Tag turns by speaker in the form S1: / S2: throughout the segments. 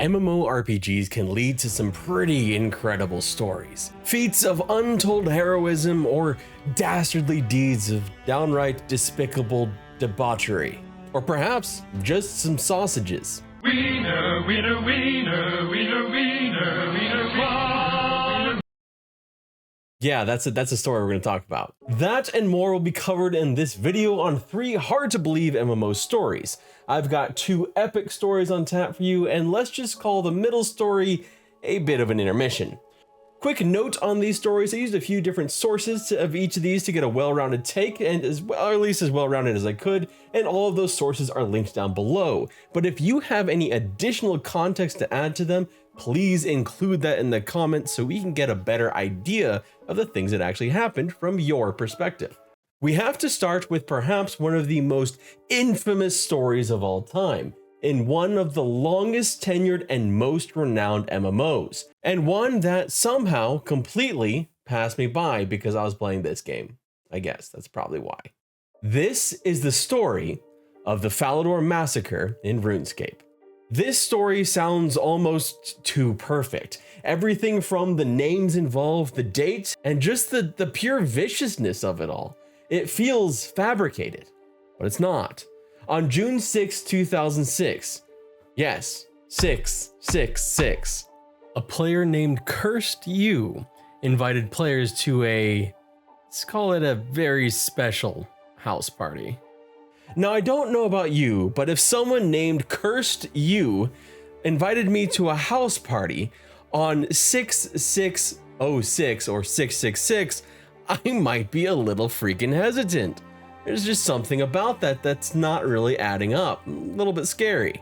S1: MMORPGs can lead to some pretty incredible stories. Feats of untold heroism or dastardly deeds of downright despicable debauchery. Or perhaps just some sausages.
S2: Wiener, wiener, wiener, wiener, wiener, wiener, wiener.
S1: Yeah, that's a story we're going to talk about. That and more will be covered in this video on 3 hard-to-believe MMO stories. I've got 2 epic stories on tap for you, and let's just call the middle story a bit of an intermission. Quick note on these stories, I used a few different sources of each of these to get a well-rounded take, and as well, or at least as well-rounded as I could, and all of those sources are linked down below. But if you have any additional context to add to them, please include that in the comments so we can get a better idea of the things that actually happened from your perspective. We have to start with perhaps one of the most infamous stories of all time, in one of the longest tenured and most renowned MMOs, and one that somehow completely passed me by because I was playing this game. I guess that's probably why. This is the story of the Falador Massacre in Runescape. This story sounds almost too perfect. Everything from the names involved, the date, and just the pure viciousness of it all. It feels fabricated, but it's not. On June 6, 2006, yes, 666, a player named Cursed You invited players to let's call it a very special house party. Now, I don't know about you, but if someone named Cursed You invited me to a house party on 6606 or 666, I might be a little freaking hesitant. There's just something about that that's not really adding up, a little bit scary.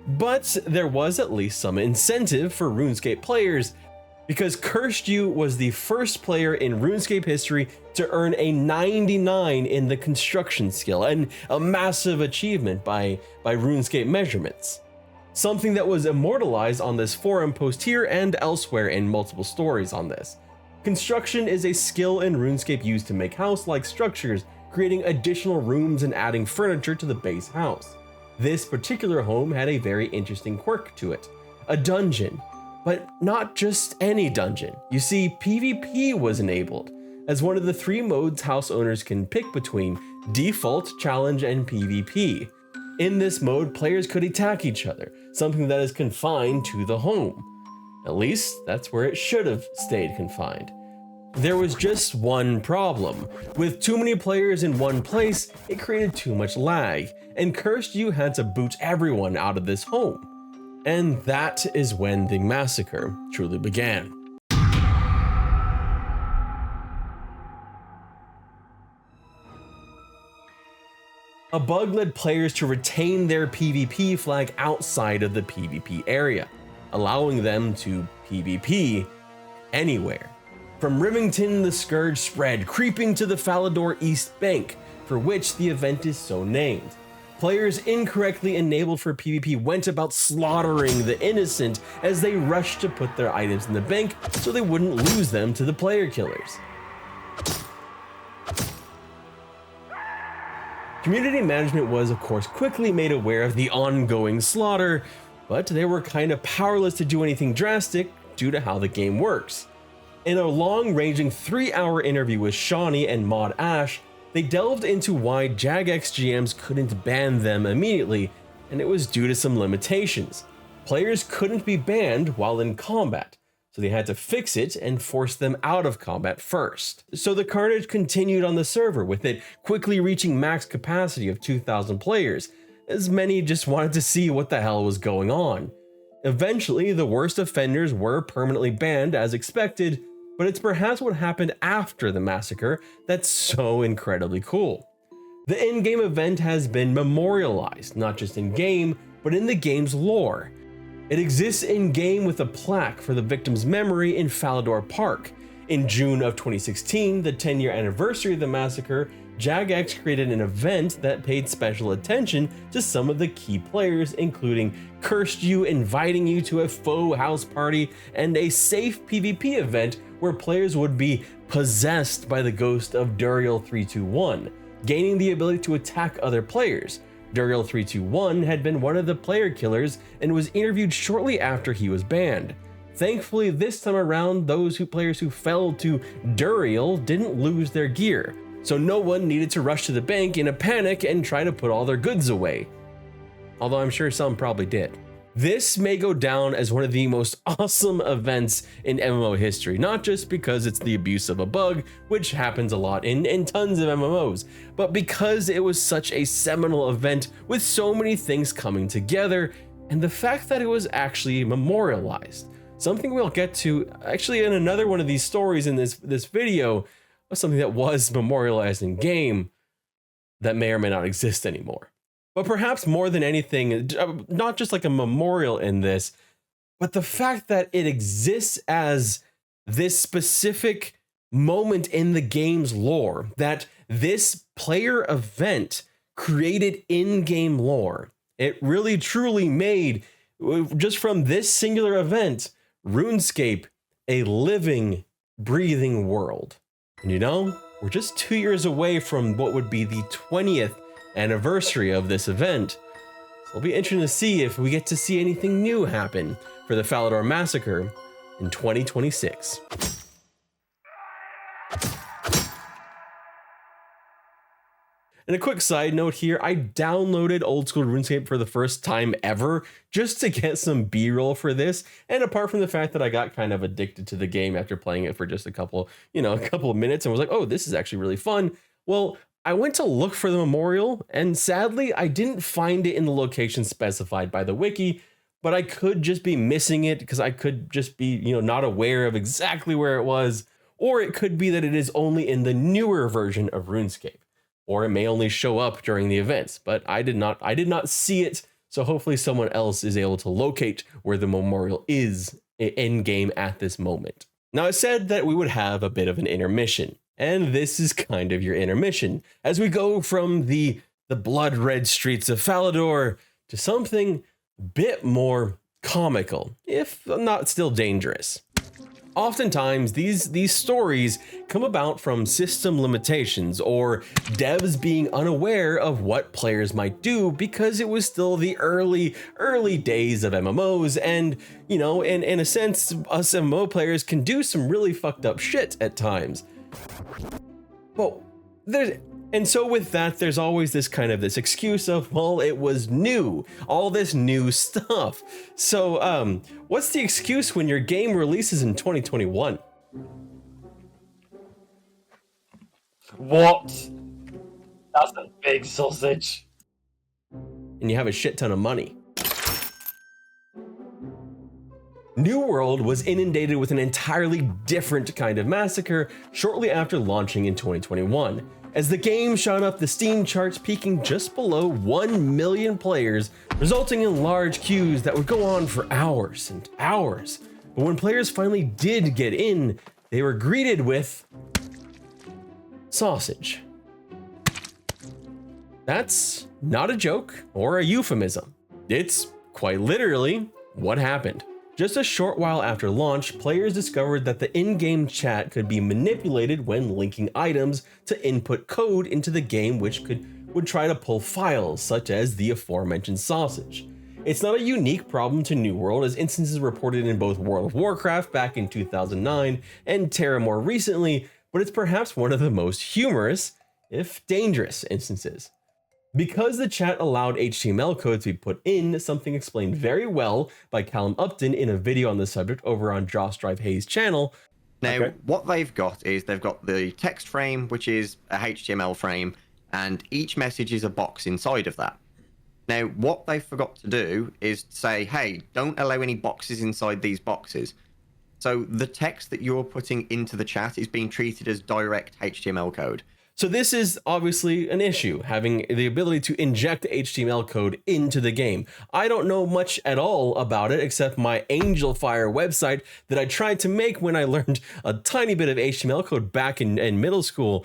S1: But there was at least some incentive for RuneScape players, because Cursed You was the first player in RuneScape history to earn a 99 in the construction skill, and a massive achievement by RuneScape measurements. Something that was immortalized on this forum post here and elsewhere in multiple stories on this. Construction is a skill in RuneScape used to make house-like structures, creating additional rooms and adding furniture to the base house. This particular home had a very interesting quirk to it, a dungeon, but not just any dungeon. You see, PvP was enabled as one of the 3 modes house owners can pick between: default, challenge, and PvP. In this mode, players could attack each other, something that is confined to the home. At least, that's where it should have stayed confined. There was just one problem. With too many players in one place, it created too much lag, and Cursed You had to boot everyone out of this home. And that is when the massacre truly began. A bug led players to retain their PvP flag outside of the PvP area, allowing them to PvP anywhere. From Rivington, the Scourge spread, creeping to the Falador East Bank, for which the event is so named. Players incorrectly enabled for PvP went about slaughtering the innocent as they rushed to put their items in the bank so they wouldn't lose them to the player killers. Community management was, of course, quickly made aware of the ongoing slaughter, but they were kind of powerless to do anything drastic due to how the game works. In a long-ranging 3-hour interview with Shawnee and Mod Ash, they delved into why Jagex GMs couldn't ban them immediately, and it was due to some limitations. Players couldn't be banned while in combat, so they had to fix it and force them out of combat first. So the carnage continued on the server, with it quickly reaching max capacity of 2,000 players, as many just wanted to see what the hell was going on. Eventually, the worst offenders were permanently banned as expected, but it's perhaps what happened after the massacre that's so incredibly cool. The in-game event has been memorialized, not just in-game, but in the game's lore. It exists in-game with a plaque for the victim's memory in Falador Park. In June of 2016, the 10-year anniversary of the massacre, Jagex created an event that paid special attention to some of the key players, including Cursed You inviting you to a faux house party and a safe PvP event where players would be possessed by the ghost of Duriel 321, gaining the ability to attack other players. Duriel321 had been one of the player killers and was interviewed shortly after he was banned. Thankfully, this time around, those players who fell to Duriel didn't lose their gear, so no one needed to rush to the bank in a panic and try to put all their goods away. Although I'm sure some probably did. This may go down as one of the most awesome events in MMO history, not just because it's the abuse of a bug, which happens a lot in tons of MMOs, but because it was such a seminal event with so many things coming together, and the fact that it was actually memorialized. Something we'll get to actually in another one of these stories in this video, was something that was memorialized in game that may or may not exist anymore. But perhaps more than anything, not just like a memorial in this, but the fact that it exists as this specific moment in the game's lore, that this player event created in-game lore. It really truly made, just from this singular event, RuneScape a living, breathing world. And you know, we're just 2 years away from what would be the 20th anniversary of this event. So it'll be interesting to see if we get to see anything new happen for the Falador Massacre in 2026. And a quick side note here, I downloaded old school RuneScape for the first time ever just to get some B-roll for this. And apart from the fact that I got kind of addicted to the game after playing it for just a couple of minutes and was like, oh, this is actually really fun. Well, I went to look for the memorial, and sadly, I didn't find it in the location specified by the wiki, but I could just be missing it because I could just be, not aware of exactly where it was, or it could be that it is only in the newer version of RuneScape, or it may only show up during the events, but I did not see it, so hopefully someone else is able to locate where the memorial is in game at this moment. Now, I said that we would have a bit of an intermission. And this is kind of your intermission, as we go from the blood-red streets of Falador to something a bit more comical, if not still dangerous. Oftentimes, these stories come about from system limitations or devs being unaware of what players might do because it was still the early days of MMOs, and in a sense, us MMO players can do some really fucked up shit at times. Well, so with that, there's always this excuse of, well, it was new, all this new stuff. So, what's the excuse when your game releases in 2021?
S3: What? That's a big sausage.
S1: And you have a shit ton of money. New World was inundated with an entirely different kind of massacre shortly after launching in 2021, as the game shot up the Steam charts, peaking just below 1 million players, resulting in large queues that would go on for hours and hours. But when players finally did get in, they were greeted with sausage. That's not a joke or a euphemism. It's quite literally what happened. Just a short while after launch, players discovered that the in-game chat could be manipulated when linking items to input code into the game, which would try to pull files, such as the aforementioned sausage. It's not a unique problem to New World, as instances reported in both World of Warcraft back in 2009 and Terra more recently, but it's perhaps one of the most humorous, if dangerous, instances. Because the chat allowed HTML code to be put in, something explained very well by Callum Upton in a video on the subject over on Josh Drive Hayes' channel.
S4: Now, what they've got is they've got the text frame, which is a HTML frame, and each message is a box inside of that. Now, what they forgot to do is say, hey, don't allow any boxes inside these boxes. So the text that you're putting into the chat is being treated as direct HTML code.
S1: So this is obviously an issue, having the ability to inject HTML code into the game. I don't know much at all about it except my Angel Fire website that I tried to make when I learned a tiny bit of HTML code back in middle school.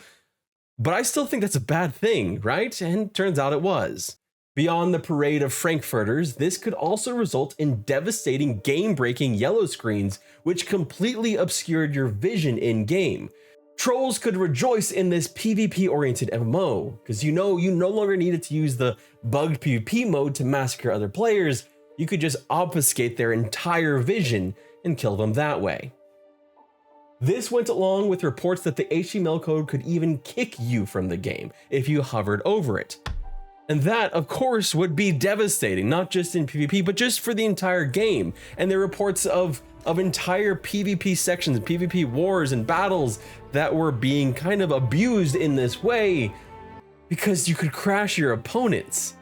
S1: But I still think that's a bad thing, right? And turns out it was. Beyond the parade of Frankfurters, this could also result in devastating game-breaking yellow screens, which completely obscured your vision in-game. Trolls could rejoice in this PvP-oriented MMO, because you no longer needed to use the bugged PvP mode to massacre other players. You could just obfuscate their entire vision and kill them that way. This went along with reports that the HTML code could even kick you from the game if you hovered over it. And that, of course, would be devastating, not just in PvP, but just for the entire game. And there are reports of entire PvP sections, PvP wars and battles that were being kind of abused in this way because you could crash your opponents.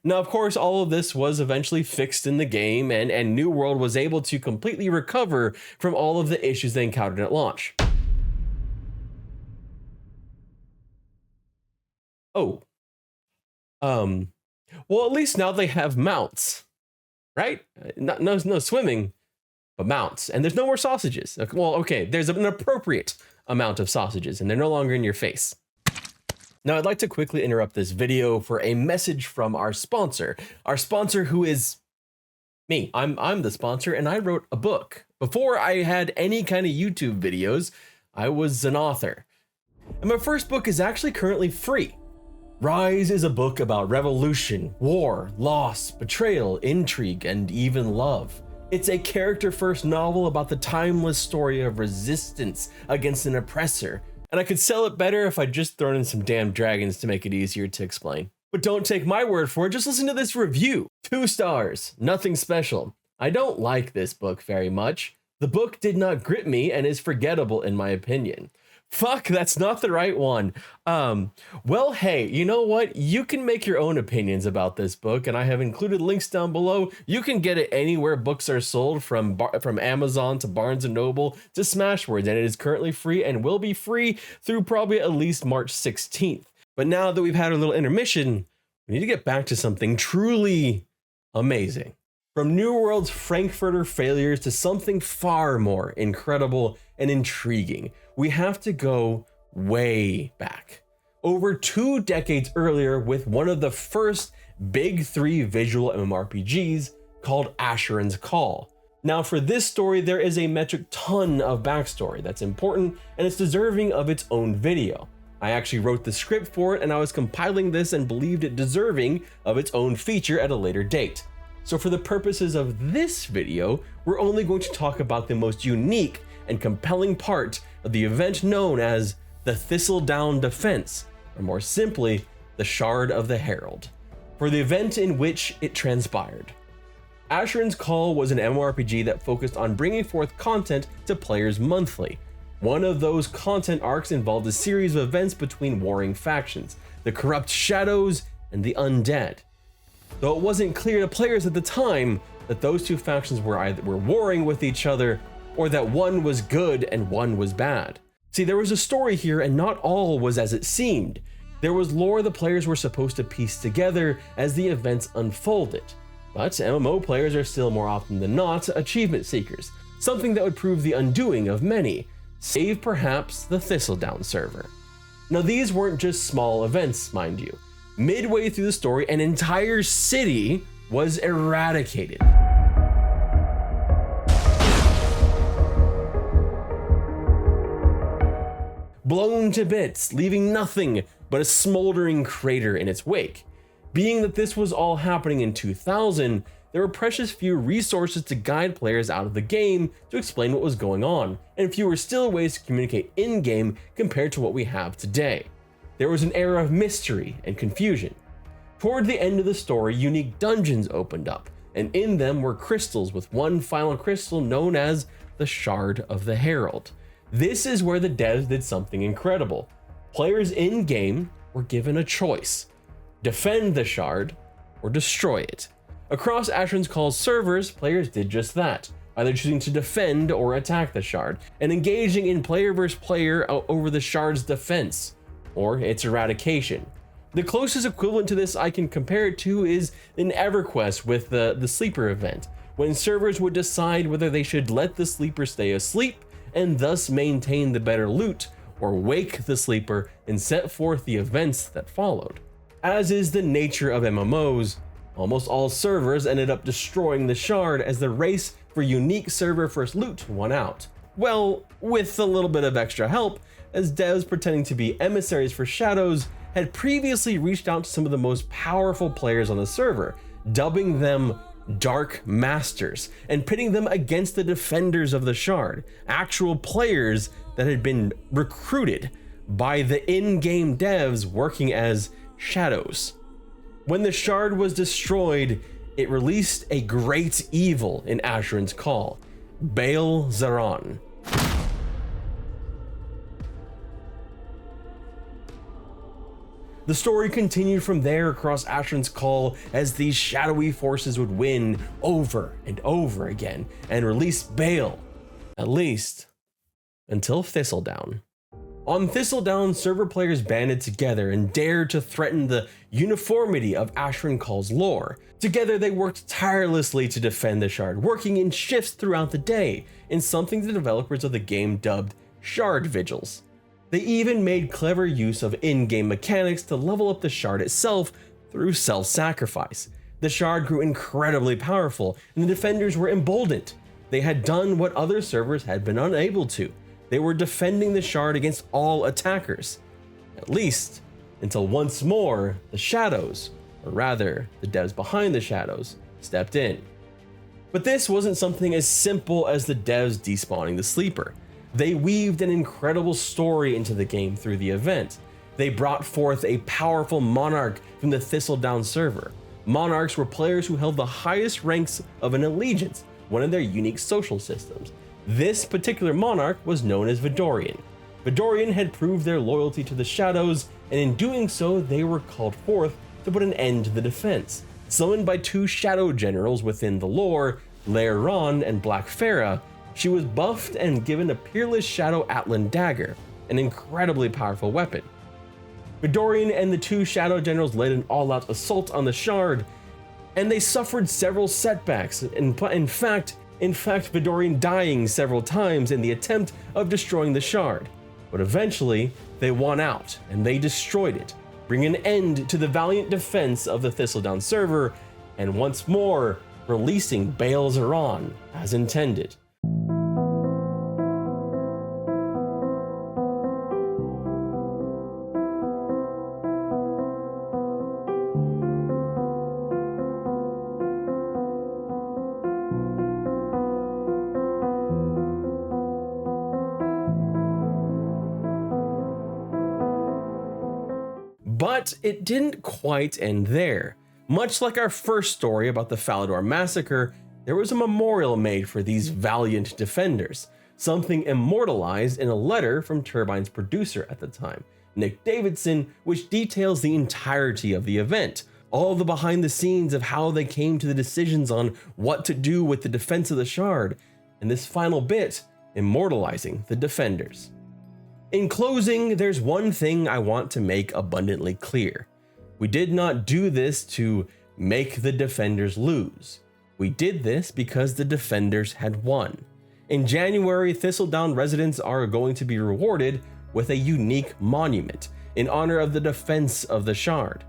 S1: Now, of course, all of this was eventually fixed in the game, and New World was able to completely recover from all of the issues they encountered at launch. Oh. Well, at least now they have mounts, right? No swimming, but mounts. And there's no more sausages. Well, okay, there's an appropriate amount of sausages, and they're no longer in your face. Now, I'd like to quickly interrupt this video for a message from our sponsor. Our sponsor, who is me. I'm the sponsor, and I wrote a book. Before I had any kind of YouTube videos, I was an author. And my first book is actually currently free. Rise is a book about revolution, war, loss, betrayal, intrigue, and even love. It's a character-first novel about the timeless story of resistance against an oppressor. And I could sell it better if I'd just thrown in some damn dragons to make it easier to explain. But don't take my word for it, just listen to this review. 2 stars, nothing special. I don't like this book very much. The book did not grip me and is forgettable in my opinion. Fuck, that's not the right one. Well, hey, you know what? You can make your own opinions about this book, and I have included links down below. You can get it anywhere books are sold, from Amazon to Barnes & Noble to Smashwords, and it is currently free and will be free through probably at least March 16th. But now that we've had a little intermission, we need to get back to something truly amazing. From New World's Frankfurter failures to something far more incredible and intriguing, we have to go way back. Over 2 decades earlier, with one of the first big 3 visual MMORPGs called Asheron's Call. Now, for this story, there is a metric ton of backstory that's important, and it's deserving of its own video. I actually wrote the script for it, and I was compiling this and believed it deserving of its own feature at a later date. So for the purposes of this video, we're only going to talk about the most unique and compelling part of the event known as the Thistledown Defense, or more simply, the Shard of the Herald, for the event in which it transpired. Asheron's Call was an MMORPG that focused on bringing forth content to players monthly. One of those content arcs involved a series of events between warring factions, the corrupt shadows and the undead. Though it wasn't clear to players at the time that those 2 factions were warring with each other, or that one was good and one was bad. See, there was a story here, and not all was as it seemed. There was lore the players were supposed to piece together as the events unfolded. But MMO players are still more often than not achievement seekers, something that would prove the undoing of many, save perhaps the Thistledown server. Now, these weren't just small events, mind you. Midway through the story, an entire city was eradicated. Blown to bits, leaving nothing but a smoldering crater in its wake. Being that this was all happening in 2000, there were precious few resources to guide players out of the game to explain what was going on, and fewer still ways to communicate in-game compared to what we have today. There was an era of mystery and confusion. Toward the end of the story, unique dungeons opened up, and in them were crystals, with one final crystal known as the Shard of the Herald. This is where the devs did something incredible. Players in-game were given a choice: defend the shard or destroy it. Across Asheron's Call servers, players did just that, either choosing to defend or attack the shard, and engaging in player versus player over the shard's defense, or its eradication. The closest equivalent to this I can compare it to is in EverQuest with the sleeper event, when servers would decide whether they should let the sleeper stay asleep and thus maintain the better loot, or wake the sleeper and set forth the events that followed. As is the nature of MMOs, almost all servers ended up destroying the shard as the race for unique server first loot won out. Well, with a little bit of extra help, as devs pretending to be emissaries for Shadows had previously reached out to some of the most powerful players on the server, dubbing them Dark Masters, and pitting them against the defenders of the Shard, actual players that had been recruited by the in-game devs working as Shadows. When the Shard was destroyed, it released a great evil in Asheron's call, Baal Zaran. The story continued from there across Asheron's call as these shadowy forces would win over and over again and release Baal, at least until Thistledown. On Thistledown, server players banded together and dared to threaten the uniformity of Asheron Call's lore. Together they worked tirelessly to defend the Shard, working in shifts throughout the day, in something the developers of the game dubbed Shard Vigils. They even made clever use of in-game mechanics to level up the Shard itself through self-sacrifice. The Shard grew incredibly powerful, and the defenders were emboldened. They had done what other servers had been unable to. They were defending the Shard against all attackers, at least until once more the Shadows, or rather the devs behind the Shadows, stepped in. But this wasn't something as simple as the devs despawning the Sleeper. They weaved an incredible story into the game through the event. They brought forth a powerful monarch from the Thistledown server. Monarchs were players who held the highest ranks of an allegiance, one of their unique social systems. This particular monarch was known as Vidorian. Vidorian had proved their loyalty to the Shadows, and in doing so, they were called forth to put an end to the defense. Summoned by two shadow generals within the lore, Laeron and Black Farah, she was buffed and given a peerless Shadow Atlan dagger, an incredibly powerful weapon. Vidorian and the two Shadow Generals led an all-out assault on the Shard, and they suffered several setbacks, in fact, Vidorian dying several times in the attempt of destroying the Shard. But eventually, they won out, and they destroyed it, bringing an end to the valiant defense of the Thistledown server, and once more, releasing Baal Zaran as intended. But it didn't quite end there. Much like our first story about the Falador Massacre, there was a memorial made for these valiant defenders, something immortalized in a letter from Turbine's producer at the time, Nick Davidson, which details the entirety of the event, all the behind the scenes of how they came to the decisions on what to do with the defense of the Shard, and this final bit immortalizing the defenders. In closing, there's one thing I want to make abundantly clear. We did not do this to make the defenders lose. We did this because the defenders had won. In January, Thistledown residents are going to be rewarded with a unique monument in honor of the defense of the Shard.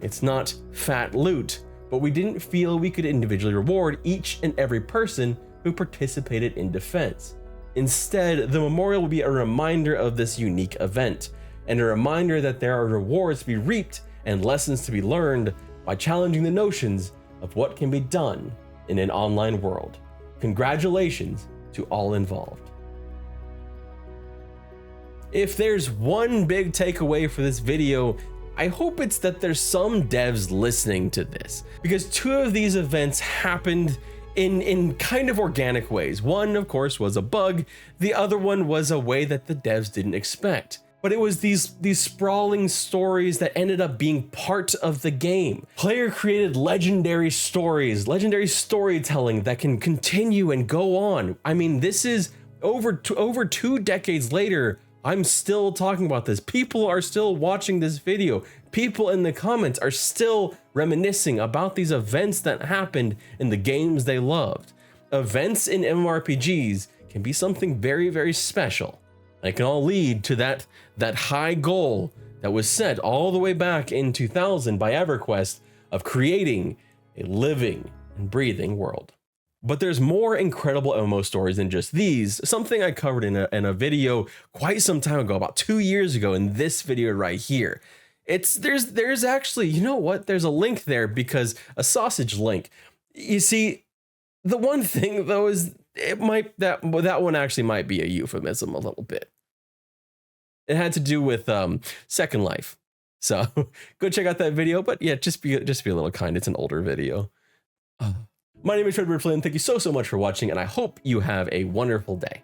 S1: It's not fat loot, but we didn't feel we could individually reward each and every person who participated in defense. Instead, the memorial will be a reminder of this unique event, and a reminder that there are rewards to be reaped and lessons to be learned by challenging the notions of what can be done in an online world. Congratulations to all involved. If there's one big takeaway for this video, I hope it's that there's some devs listening to this, because two of these events happened in kind of organic ways. One, of course, was a bug. The other one was a way that the devs didn't expect. But it was these sprawling stories that ended up being part of the game. Player created legendary stories, legendary storytelling that can continue and go on. I mean, this is over 2 decades later. I'm still talking about this. People are still watching this video. People in the comments are still reminiscing about these events that happened in the games they loved. Events in MMORPGs can be something very, very special. It can all lead to that high goal that was set all the way back in 2000 by EverQuest of creating a living and breathing world. But there's more incredible MMO stories than just these, something I covered in a video quite some time ago, about 2 years ago, in this video right here. There's actually, you know what? There's a link there, because a sausage link. You see, the one thing though is that one actually might be a euphemism a little bit. It had to do with Second Life. So go check out that video, but yeah, just be a little kind. It's an older video. My name is Fred Flynn. Thank you so much for watching, and I hope you have a wonderful day.